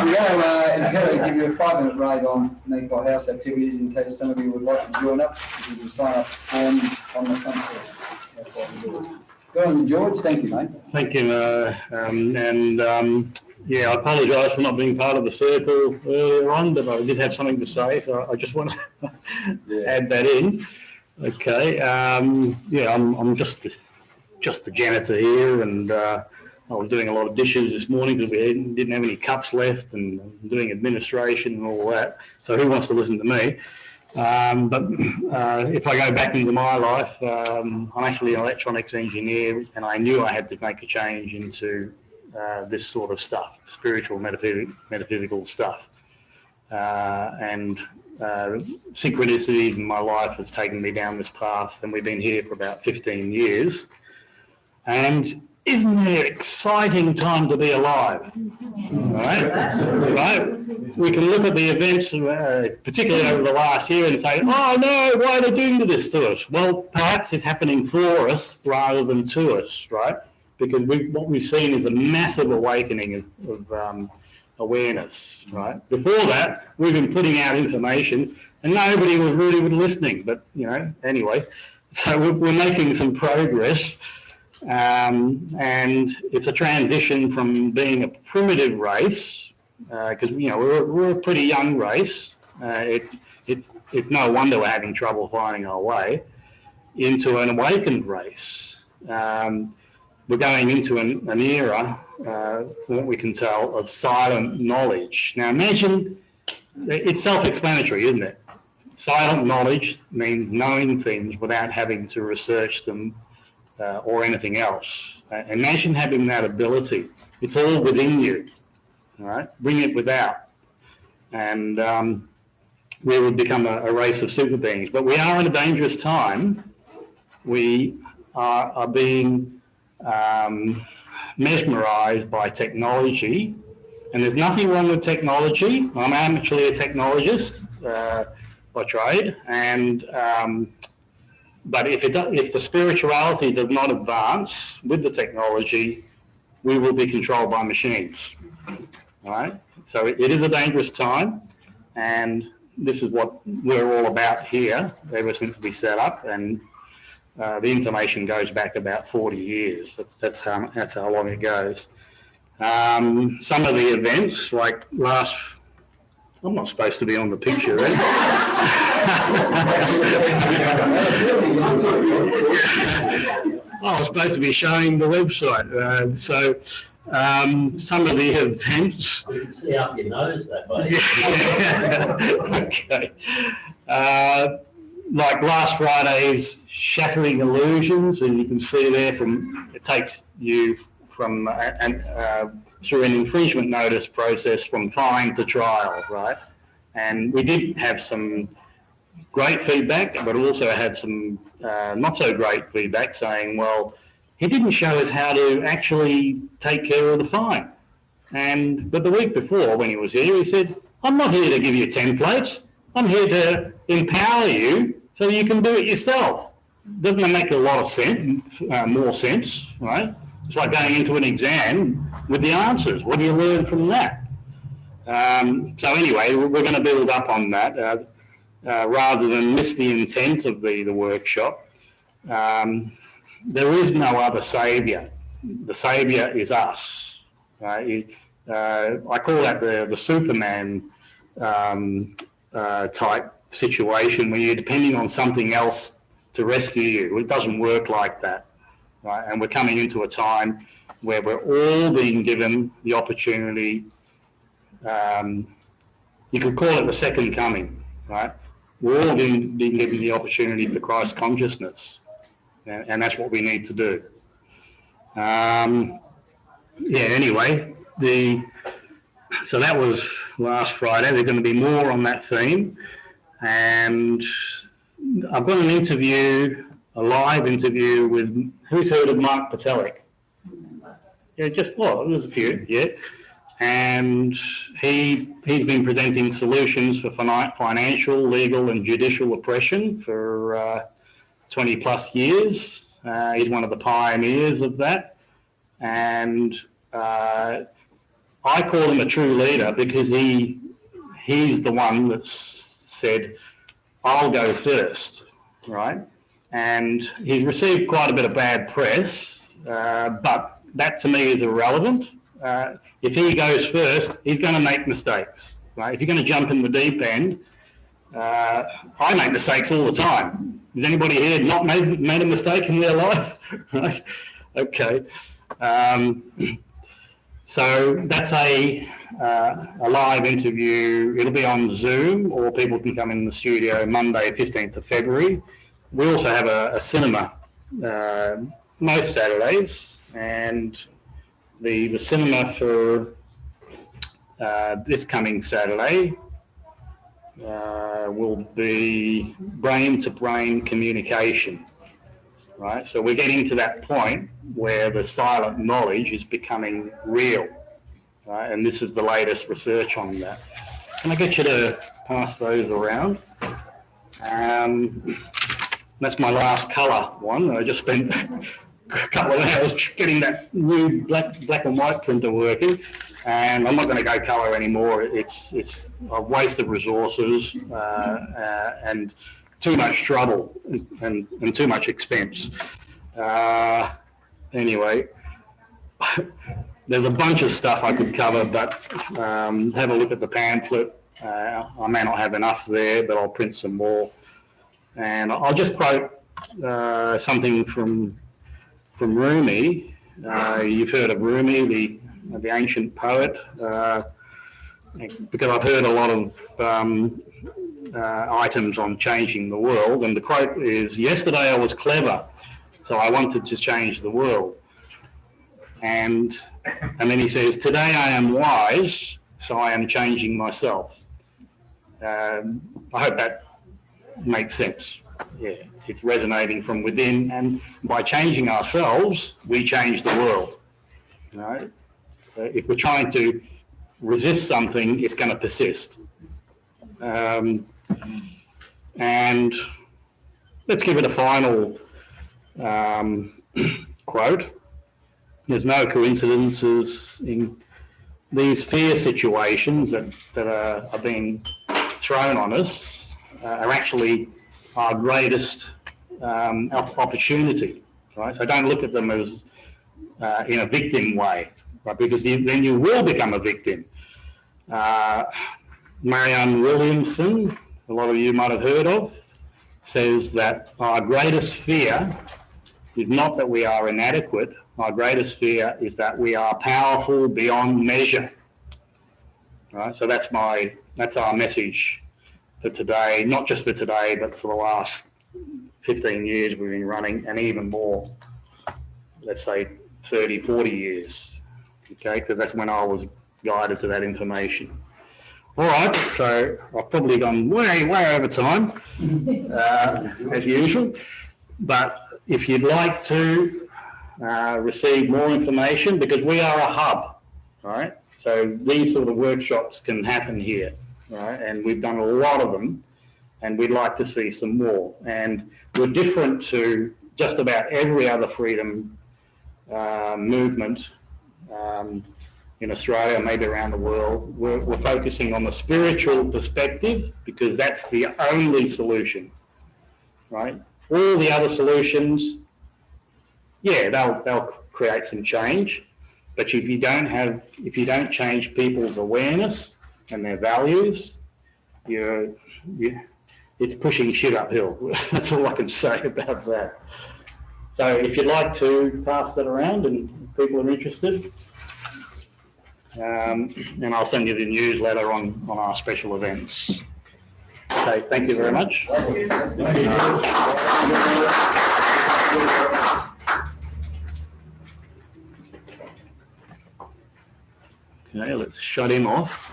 It's going to give you a 5-minute rave on Meatball House activities in case some of you would like to join up. There's a sign-up form on the front door. That's what we do. Go on, George. Thank you, mate. Thank you. Yeah, I apologise for not being part of the circle earlier on, but I did have something to say, so I just want to add that in. Okay. Yeah, I'm just the janitor here, and I was doing a lot of dishes this morning because we didn't have any cups left, and doing administration and all that. So who wants to listen to me? But if I go back into my life, I'm actually an electronics engineer, and I knew I had to make a change into this sort of stuff, spiritual, metaphysical stuff. And synchronicities in my life has taken me down this path, and we've been here for about 15 years. And isn't it an exciting time to be alive? Right? We can look at the events, particularly over the last year, and say, oh no, why are they doing this to us? Well, perhaps it's happening for us rather than to us, right? Because what we've seen is a massive awakening of awareness, right? Before that, we've been putting out information and nobody was really listening, but, you know, anyway. So we're making some progress. And it's a transition from being a primitive race, because you know we're a pretty young race. It's no wonder we're having trouble finding our way into an awakened race. We're going into an era, from what we can tell, of silent knowledge. Now imagine, it's self-explanatory, isn't it? Silent knowledge means knowing things without having to research them. Or anything else. Imagine having that ability. It's all within you, all right? Bring it without. And we would become a race of super beings. But we are in a dangerous time. We are being mesmerized by technology. And there's nothing wrong with technology. I'm actually a technologist by trade. And but if the spirituality does not advance with the technology, we will be controlled by machines. All right? So it is a dangerous time, and this is what we're all about here ever since we set up, and the information goes back about 40 years. That's how long it goes. Some of the events, like I'm not supposed to be on the picture, eh? I was supposed to be showing the website. Some of the events. We can see up your nose that way. Okay. Like last Friday's Shattering Illusions, and you can see there it takes you from through an infringement notice process from fine to trial, right? And we did have some great feedback, but also had some not so great feedback saying, well, he didn't show us how to actually take care of the fine. But the week before when he was here, he said, I'm not here to give you templates. I'm here to empower you so you can do it yourself. Doesn't that make a lot of sense, more sense, right? It's like going into an exam with the answers. What do you learn from that? So anyway, we're going to build up on that rather than miss the intent of the workshop. There is no other saviour. The saviour is us. I call that the Superman type situation where you're depending on something else to rescue you. It doesn't work like that. Right? And we're coming into a time where we're all being given the opportunity, you could call it the second coming, right? We're all being given the opportunity for Christ consciousness, and that's what we need to do. Anyway, so that was last Friday. There's going to be more on that theme, and I've got an interview, a live interview with, who's heard of Mark Patelik? Yeah, there's a few, yeah. And he's been presenting solutions for financial, legal and judicial oppression for 20 plus years. He's one of the pioneers of that. And I call him a true leader because he's the one that's said, I'll go first, right? And he's received quite a bit of bad press, but that to me is irrelevant. If he goes first, he's going to make mistakes, right? If you're going to jump in the deep end, I make mistakes all the time. Has anybody here not made a mistake in their life? Right? Okay. So that's a live interview. It'll be on Zoom, or people can come in the studio Monday, 15th of February. We also have a cinema most Saturdays, and the cinema for this coming Saturday will be brain-to-brain communication, right? So we're getting to that point where the silent knowledge is becoming real, right? And this is the latest research on that. Can I get you to pass those around? That's my last colour one. I just spent a couple of hours getting that new black and white printer working, and I'm not going to go colour anymore. It's a waste of resources and too much trouble and too much expense. Anyway, there's a bunch of stuff I could cover, but have a look at the pamphlet. I may not have enough there, but I'll print some more. And I'll just quote something from Rumi. You've heard of Rumi, the ancient poet, because I've heard a lot of items on changing the world, and the quote is, "Yesterday I was clever, so I wanted to change the world." And then he says, "Today I am wise, so I am changing myself." I hope that makes sense. Yeah, it's resonating from within, and by changing ourselves, we change the world. Right? If we're trying to resist something, it's going to persist. And let's give it a final quote. There's no coincidences in these fear situations that are being thrown on us, are actually our greatest opportunity, right? So don't look at them as in a victim way, right? Because then you will become a victim. Marianne Williamson, a lot of you might have heard of, says that our greatest fear is not that we are inadequate. Our greatest fear is that we are powerful beyond measure. Right? So that's our message for today, not just for today, but for the last 15 years we've been running, and even more, let's say 30, 40 years, okay? Because that's when I was guided to that information. All right, so I've probably gone way over time, as usual, but if you'd like to receive more information, because we are a hub, right? So these sort of workshops can happen here, right? And we've done a lot of them, and we'd like to see some more. And we're different to just about every other freedom movement in Australia, maybe around the world. We're focusing on the spiritual perspective because that's the only solution, right? All the other solutions, yeah, they'll create some change, but if you don't change people's awareness and their values, it's pushing shit uphill. That's all I can say about that. So if you'd like to pass that around and people are interested, and I'll send you the newsletter on our special events. Okay, thank you very much. Okay, let's shut him off.